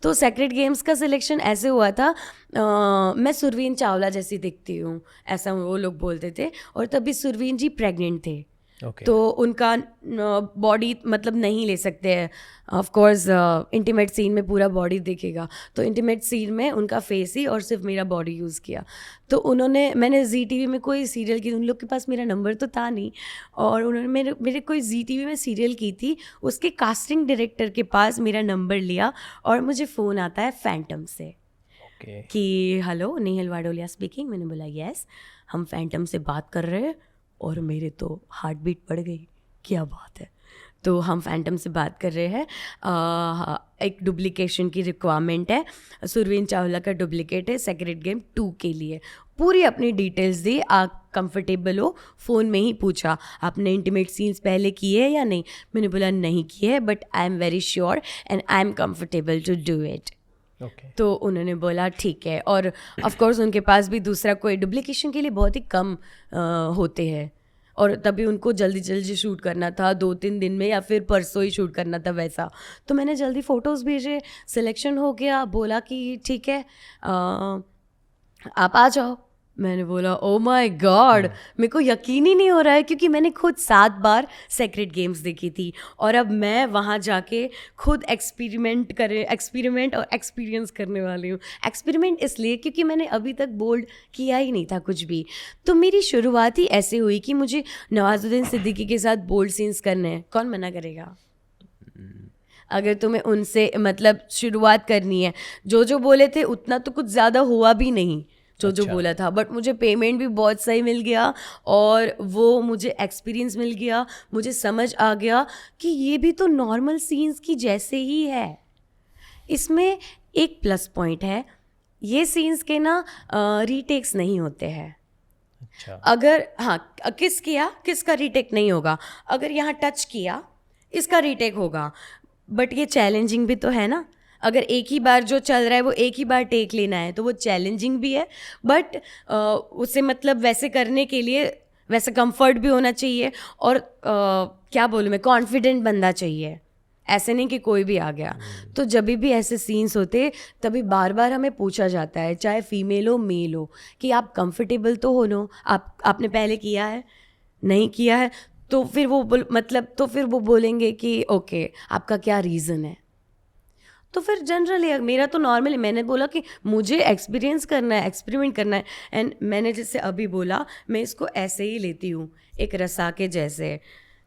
तो sacred games का selection ऐसे हुआ था, मैं सुरवीन चावला जैसी दिखती हूँ, ऐसा वो लोग बोलते थे। और तभी सुरवीन जी प्रेग्नेंट थे। Okay. तो उनका बॉडी मतलब नहीं ले सकते हैं, ऑफ कोर्स इंटीमेट सीन में पूरा बॉडी दिखेगा, तो इंटीमेट सीन में उनका फेस ही और सिर्फ मेरा बॉडी यूज़ किया। तो मैंने जी टीवी में कोई सीरियल की, उन लोग के पास मेरा नंबर तो था नहीं, और उन्होंने मेरे कोई जी टीवी में सीरियल की थी, उसके कास्टिंग डायरेक्टर के पास मेरा नंबर लिया और मुझे फ़ोन आता है फैंटम से कि हेलो नेहल वाडोलिया स्पीकिंग। मैंने बोला यस, हम फैंटम से बात कर रहे हैं, और मेरे तो हार्ट बीट बढ़ गई, क्या बात है। तो हम फैंटम से बात कर रहे हैं, एक डुप्लीकेशन की रिक्वायरमेंट है, सुरवीन चावला का डुप्लीकेट है सेक्रेड गेम 2 के लिए। पूरी अपनी डिटेल्स दी, आप कंफर्टेबल हो, फ़ोन में ही पूछा आपने इंटीमेट सीन्स पहले किए या नहीं। मैंने बोला नहीं किए, but I am very sure and I am comfortable to do it. तो उन्होंने बोला ठीक है। और ऑफ कोर्स उनके पास भी दूसरा कोई डुप्लीकेशन के लिए बहुत ही कम होते हैं, और तभी उनको जल्दी जल्दी शूट करना था, 2-3 दिन में, या फिर परसों ही शूट करना था वैसा। तो मैंने जल्दी फ़ोटोज़ भेजे, सिलेक्शन हो गया, बोला कि ठीक है आप आ जाओ। मैंने बोला ओ माय गॉड, मेरे को यकीन ही नहीं हो रहा है, क्योंकि मैंने खुद 7 बार सेक्रेड गेम्स देखी थी, और अब मैं वहाँ जाके खुद एक्सपेरिमेंट और एक्सपीरियंस करने वाली हूँ। एक्सपेरिमेंट इसलिए क्योंकि मैंने अभी तक बोल्ड किया ही नहीं था कुछ भी। तो मेरी शुरुआत ही ऐसे हुई कि मुझे नवाजुद्दीन सिद्दीकी के साथ बोल्ड सीन्स करने हैं, कौन मना करेगा अगर तुम्हें उनसे मतलब शुरुआत करनी है। जो बोले थे उतना तो कुछ ज़्यादा हुआ भी नहीं जो बोला था, बट मुझे पेमेंट भी बहुत सही मिल गया, और वो मुझे एक्सपीरियंस मिल गया, मुझे समझ आ गया कि ये भी तो नॉर्मल सीन्स की जैसे ही है। इसमें एक प्लस पॉइंट है, ये सीन्स के ना रीटेक्स नहीं होते हैं। अच्छा। अगर किसका रीटेक नहीं होगा, अगर यहाँ टच किया इसका रीटेक होगा, बट ये चैलेंजिंग भी तो है ना। अगर एक ही बार जो चल रहा है वो एक ही बार टेक लेना है, तो वो चैलेंजिंग भी है, बट उसे मतलब वैसे करने के लिए वैसे कंफर्ट भी होना चाहिए, और क्या बोलूँ मैं, कॉन्फिडेंट बंदा चाहिए, ऐसे नहीं कि कोई भी आ गया। तो जब भी ऐसे सीन्स होते तभी बार बार हमें पूछा जाता है, चाहे फीमेल हो मेल हो, कि आप कंफर्टेबल तो हो नो, आपने पहले किया है, नहीं किया है, तो फिर वो बोलेंगे कि ओके आपका क्या रीज़न है। तो फिर जनरली मेरा तो नॉर्मली, मैंने बोला कि मुझे एक्सपीरियंस करना है, एक्सपेरिमेंट करना है, एंड मैंने जैसे अभी बोला मैं इसको ऐसे ही लेती हूँ, एक रसा के जैसे।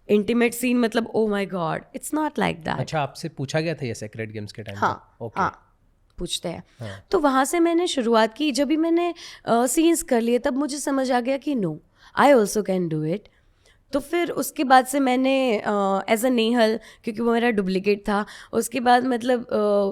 इंटीमेट सीन मतलब oh my God, it's not like that. अच्छा, आपसे पूछा गया था ये सेक्रेड गेम्स के टाइम? हाँ ओके। हाँ पूछते हैं। तो वहाँ से मैंने शुरुआत की, जब भी मैंने सीन्स कर लिए तब मुझे समझ आ गया कि no, I also can do it. तो फिर उसके बाद से मैंने एज अ नेहल, क्योंकि वो मेरा डुप्लीकेट था, उसके बाद मतलब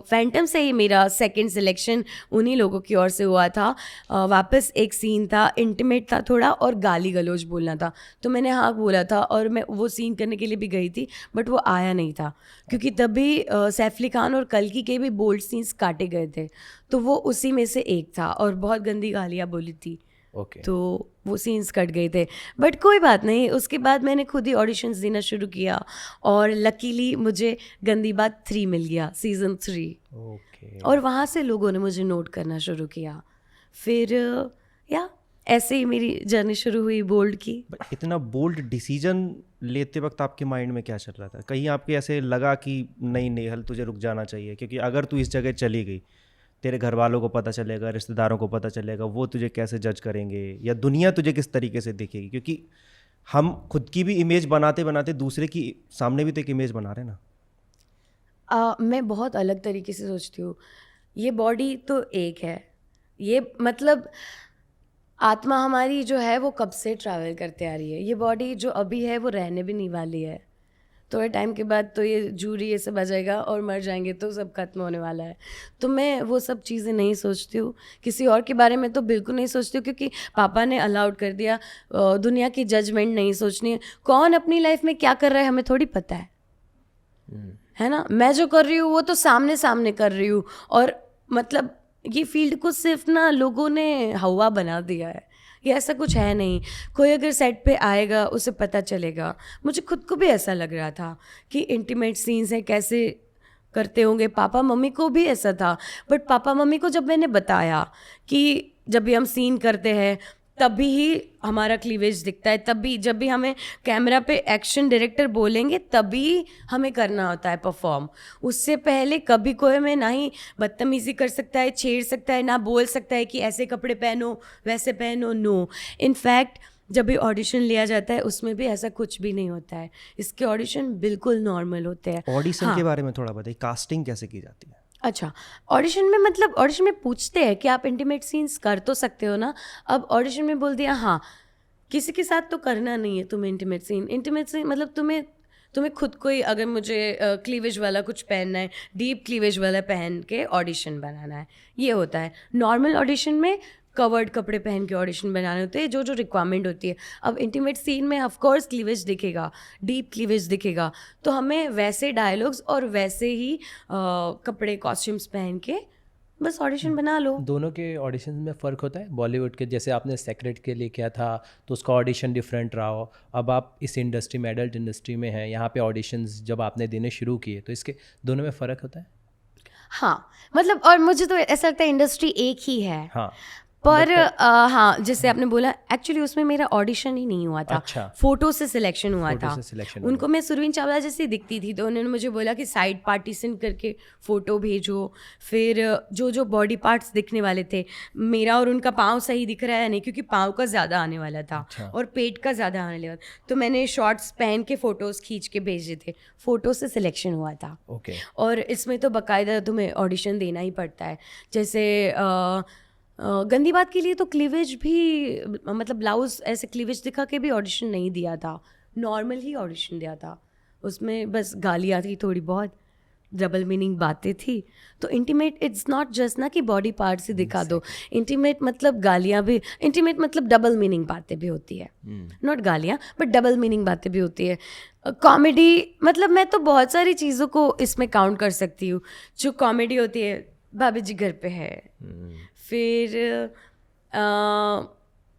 फैंटम से ही मेरा सेकंड सिलेक्शन उन्हीं लोगों की ओर से हुआ था। वापस एक सीन था, इंटीमेट था थोड़ा, और गाली गलौज बोलना था, तो मैंने हाँ बोला था, और मैं वो सीन करने के लिए भी गई थी, बट वो आया नहीं था, क्योंकि तभी सैफ अली खान और कल्कि के भी बोल्ड सीन्स काटे गए थे, तो वो उसी में से एक था, और बहुत गंदी गालियाँ बोली थी। Okay. तो वो सीन्स कट गए थे, बट कोई बात नहीं। उसके बाद मैंने खुद ही ऑडिशंस देना शुरू किया, और लकीली मुझे गंदी बात 3 मिल गया, सीज़न 3। Okay. और वहाँ से लोगों ने मुझे नोट करना शुरू किया, फिर या ऐसे ही मेरी जर्नी शुरू हुई बोल्ड की। इतना बोल्ड डिसीजन लेते वक्त आपके माइंड में क्या चल रहा था? कहीं आपके ऐसे लगा कि नहीं नेहल तुझे रुक जाना चाहिए, क्योंकि अगर तू इस जगह चली गई, तेरे घर वालों को पता चलेगा, रिश्तेदारों को पता चलेगा, वो तुझे कैसे जज करेंगे, या दुनिया तुझे किस तरीके से देखेगी? क्योंकि हम खुद की भी इमेज बनाते बनाते दूसरे की सामने भी तो एक इमेज बना रहे हैं ना। मैं बहुत अलग तरीके से सोचती हूँ। ये बॉडी तो एक है, ये मतलब आत्मा हमारी जो है वो कब से ट्रैवल करते आ रही है। ये बॉडी जो अभी है वो रहने भी नहीं वाली है, थोड़े टाइम के बाद तो ये जूरी ये सब आ जाएगा और मर जाएंगे, तो सब खत्म होने वाला है। तो मैं वो सब चीज़ें नहीं सोचती हूँ, किसी और के बारे में तो बिल्कुल नहीं सोचती हूँ, क्योंकि पापा ने अलाउड कर दिया। दुनिया की जजमेंट नहीं सोचनी है, कौन अपनी लाइफ में क्या कर रहा है हमें थोड़ी पता है ना। मैं जो कर रही हूँ वो तो सामने सामने कर रही हूँ, और मतलब ये फील्ड को सिर्फ ना लोगों ने हवा बना दिया है, ये ऐसा कुछ है नहीं। कोई अगर सेट पे आएगा उसे पता चलेगा। मुझे खुद को भी ऐसा लग रहा था कि इंटीमेट सीन्स हैं, कैसे करते होंगे, पापा मम्मी को भी ऐसा था। बट पापा मम्मी को जब मैंने बताया कि जब भी हम सीन करते हैं तभी ही हमारा क्लीवेज दिखता है, तभी जब भी हमें कैमरा पे एक्शन डायरेक्टर बोलेंगे तभी हमें करना होता है परफॉर्म। उससे पहले कभी कोई हमें ना ही बदतमीज़ी कर सकता है, छेड़ सकता है, ना बोल सकता है कि ऐसे कपड़े पहनो वैसे पहनो। नो, इनफैक्ट जब भी ऑडिशन लिया जाता है उसमें भी ऐसा कुछ भी नहीं होता है। इसके ऑडिशन बिल्कुल नॉर्मल होते हैं। ऑडिशन के बारे में थोड़ा बताइए, कास्टिंग कैसे की जाती है? अच्छा, ऑडिशन में मतलब ऑडिशन में पूछते हैं कि आप इंटीमेट सीन्स कर तो सकते हो ना। अब ऑडिशन में बोल दिया हाँ, किसी के साथ तो करना नहीं है तुम्हें इंटीमेट सीन मतलब तुम्हें खुद को ही, अगर मुझे क्लीवेज वाला कुछ पहनना है, डीप क्लीवेज वाला पहन के ऑडिशन बनाना है, ये होता है। नॉर्मल ऑडिशन में कवर्ड कपड़े पहन के ऑडिशन बनाने होते हैं, जो रिक्वायरमेंट होती है। अब इंटीमेट सीन में ऑफ कोर्स क्लीवेज दिखेगा, डीप क्लीवेज दिखेगा, तो हमें वैसे डायलॉग्स और वैसे ही कपड़े कॉस्ट्यूम्स पहन के बस ऑडिशन बना लो। दोनों के ऑडिशन में फ़र्क होता है? बॉलीवुड के जैसे आपने सेक्रेट के लिए किया था तो उसका ऑडिशन डिफरेंट रहा हो, अब आप इस इंडस्ट्री में, एडल्ट इंडस्ट्री में हैं, यहाँ पे ऑडिशंस जब आपने देने शुरू किए तो इसके दोनों में फ़र्क होता है? हाँ, मतलब और मुझे तो ऐसा लगता है इंडस्ट्री एक ही है। हाँ, पर हाँ, जैसे आपने बोला, एक्चुअली उसमें मेरा ऑडिशन ही नहीं हुआ था। अच्छा। फोटो से सिलेक्शन हुआ फोटो था। से सिलेक्शन उनको मैं सुरवीन चावला जैसी दिखती थी, तो उन्होंने मुझे बोला कि साइड पार्टीशन करके फ़ोटो भेजो। फिर जो बॉडी पार्ट्स दिखने वाले थे, मेरा और उनका पाँव सही दिख रहा है नहीं, क्योंकि पाँव का ज़्यादा आने वाला था। अच्छा। और पेट का ज़्यादा आने वाला, तो मैंने शॉर्ट्स पहन के फ़ोटोज़ खींच के भेजे थे। फ़ोटो से सिलेक्शन हुआ था। ओके। और इसमें तो बाकायदा तुम्हें ऑडिशन देना ही पड़ता है। जैसे गंदी बात के लिए तो क्लीवेज भी, मतलब ब्लाउज ऐसे क्लीवेज दिखा के भी ऑडिशन नहीं दिया था, नॉर्मल ही ऑडिशन दिया था। उसमें बस गालियाँ थी, थोड़ी बहुत डबल मीनिंग बातें थी। तो इंटीमेट इट्स नॉट जस्ट ना कि बॉडी पार्ट से दिखा दो, इंटीमेट मतलब गालियाँ भी, इंटीमेट मतलब डबल मीनिंग बातें भी होती है। नॉट गालियाँ बट डबल मीनिंग बातें भी होती है। कॉमेडी, मतलब मैं तो बहुत सारी चीज़ों को इसमें काउंट कर सकती हूँ। जो कॉमेडी होती है, भाभी जी घर पे है, फिर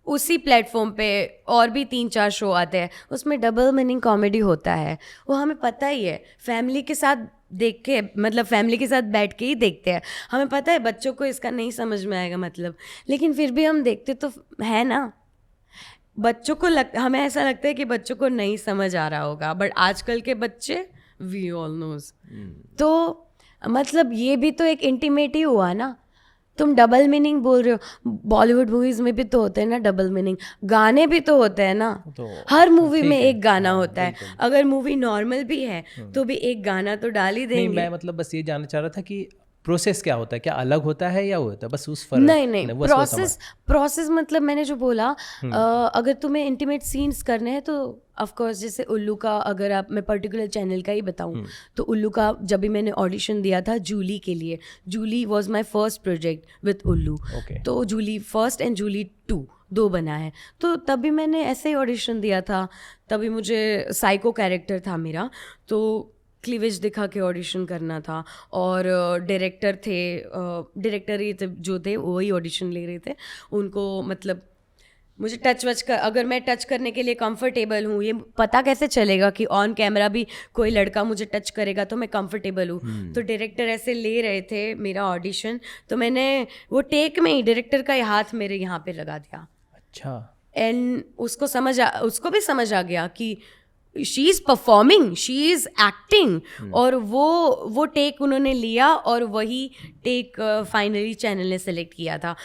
उसी प्लेटफॉर्म पे और भी 3-4 शो आते हैं, उसमें डबल मीनिंग कॉमेडी होता है। वो हमें पता ही है, फैमिली के साथ देख के, मतलब फैमिली के साथ बैठ के ही देखते हैं। हमें पता है बच्चों को इसका नहीं समझ में आएगा मतलब, लेकिन फिर भी हम देखते तो है ना। बच्चों को हमें ऐसा लगता है कि बच्चों को नहीं समझ आ रहा होगा, बट आजकल के बच्चे, वी ऑल नोज। तो मतलब ये भी तो एक इंटीमेट ही हुआ ना। तुम डबल मीनिंग बोल रहे हो, बॉलीवुड मूवीज में भी तो होते हैं ना डबल मीनिंग, गाने भी तो होते हैं ना। तो हर मूवी में एक गाना होता है, अगर मूवी नॉर्मल भी है तो भी एक गाना तो डाल ही नहीं, देंगे। मैं मतलब बस ये जानना चाह रहा था कि प्रोसेस क्या होता है, क्या अलग होता है या वो होता है बस उस फर्क? नहीं, प्रोसेस मतलब मैंने जो बोला, अगर तुम्हें इंटीमेट सीन्स करने हैं तो ऑफ कोर्स, जैसे उल्लू का, अगर आप, मैं पर्टिकुलर चैनल का ही बताऊं तो उल्लू का जब भी मैंने ऑडिशन दिया था जूली के लिए, Julie was my first project with Ullu. तो जूली फर्स्ट एंड जूली 2 2 बना है, तो तभी मैंने ऐसे ही ऑडिशन दिया था। तभी मुझे साइको कैरेक्टर था मेरा, तो क्लीवेज दिखा के ऑडिशन करना था। और डायरेक्टर थे, डायरेक्टर ही जो थे वही ऑडिशन ले रहे थे। उनको मतलब मुझे अगर मैं टच करने के लिए कंफर्टेबल हूँ, ये पता कैसे चलेगा कि ऑन कैमरा भी कोई लड़का मुझे टच करेगा तो मैं कंफर्टेबल हूँ। तो डायरेक्टर ऐसे ले रहे थे मेरा ऑडिशन, तो मैंने वो टेक में ही डायरेक्टर का हाथ मेरे यहाँ पे लगा दिया। अच्छा। एंड उसको भी समझ आ गया कि she is performing, she is acting. और वो टेक उन्होंने लिया और वही टेक फाइनली चैनल ने सेलेक्ट किया था।